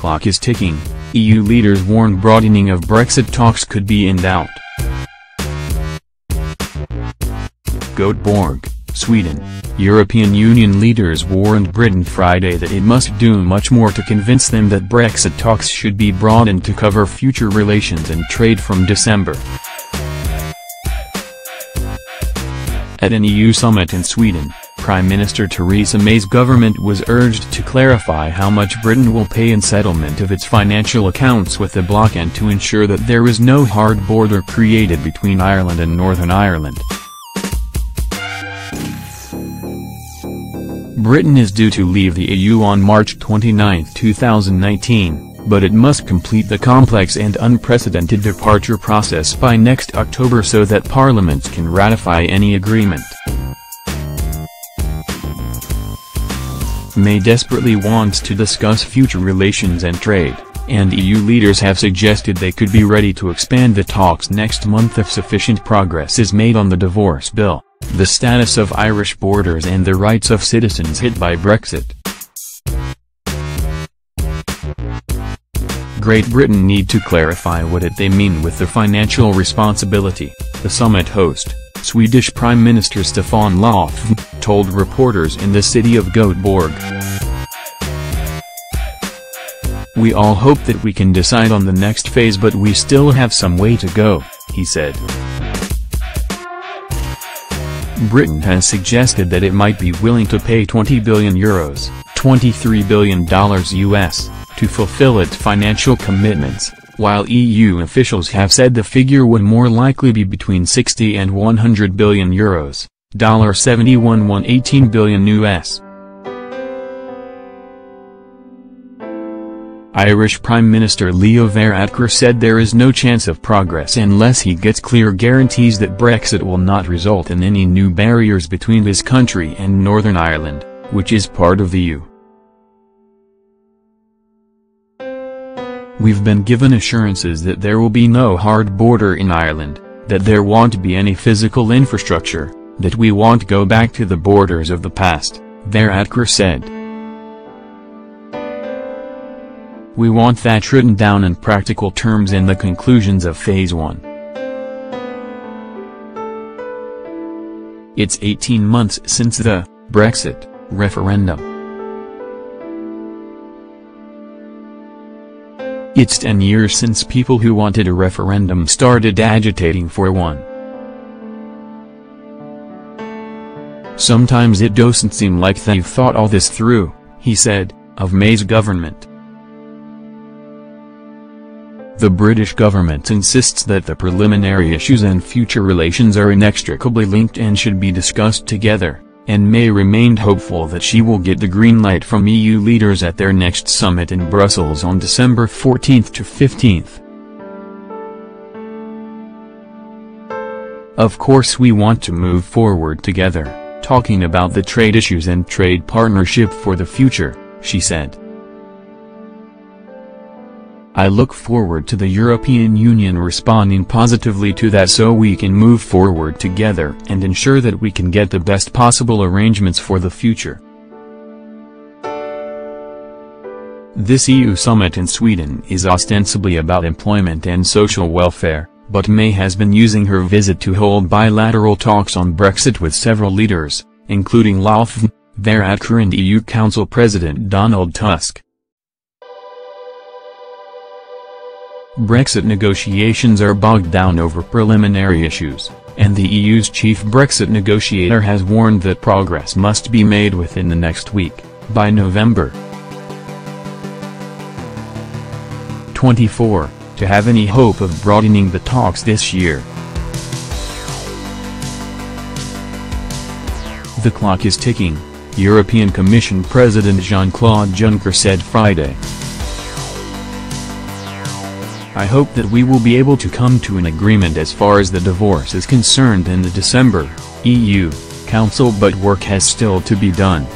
clock is ticking, EU leaders warn broadening of Brexit talks could be in doubt. Göteborg, Sweden. European Union leaders warned Britain Friday that it must do much more to convince them that Brexit talks should be broadened to cover future relations and trade from December. At an EU summit in Sweden, Prime Minister Theresa May's government was urged to clarify how much Britain will pay in settlement of its financial accounts with the bloc and to ensure that there is no hard border created between Ireland and Northern Ireland. Britain is due to leave the EU on March 29, 2019, but it must complete the complex and unprecedented departure process by next October so that Parliament can ratify any agreement. May desperately wants to discuss future relations and trade, and EU leaders have suggested they could be ready to expand the talks next month if sufficient progress is made on the divorce bill, the status of Irish borders and the rights of citizens hit by Brexit. Great Britain need to clarify what they mean with the financial responsibility, the summit host, Swedish Prime Minister Stefan Löfven, told reporters in the city of Göteborg. "We all hope that we can decide on the next phase, but we still have some way to go," he said. Britain has suggested that it might be willing to pay €20 billion, $23 billion US, to fulfill its financial commitments, while EU officials have said the figure would more likely be between €60 and €100 billion, $71–118 billion US. Irish Prime Minister Leo Varadkar said there is no chance of progress unless he gets clear guarantees that Brexit will not result in any new barriers between his country and Northern Ireland, which is part of the EU. "We've been given assurances that there will be no hard border in Ireland, that there won't be any physical infrastructure, that we won't go back to the borders of the past," Varadkar said. "We want that written down in practical terms in the conclusions of Phase 1. It's 18 months since the Brexit referendum. It's 10 years since people who wanted a referendum started agitating for one. Sometimes it doesn't seem like they've thought all this through," he said, of May's government. The British government insists that the preliminary issues and future relations are inextricably linked and should be discussed together, and May remained hopeful that she will get the green light from EU leaders at their next summit in Brussels on December 14 to 15. "Of course we want to move forward together, talking about the trade issues and trade partnership for the future," she said. "I look forward to the European Union responding positively to that so we can move forward together and ensure that we can get the best possible arrangements for the future." This EU summit in Sweden is ostensibly about employment and social welfare, but May has been using her visit to hold bilateral talks on Brexit with several leaders, including Löfven, Varadkar and EU Council President Donald Tusk. Brexit negotiations are bogged down over preliminary issues, and the EU's chief Brexit negotiator has warned that progress must be made within the next week, by November 24, to have any hope of broadening the talks this year. The clock is ticking, European Commission President Jean-Claude Juncker said Friday. "I hope that we will be able to come to an agreement as far as the divorce is concerned in the December EU Council, but work has still to be done."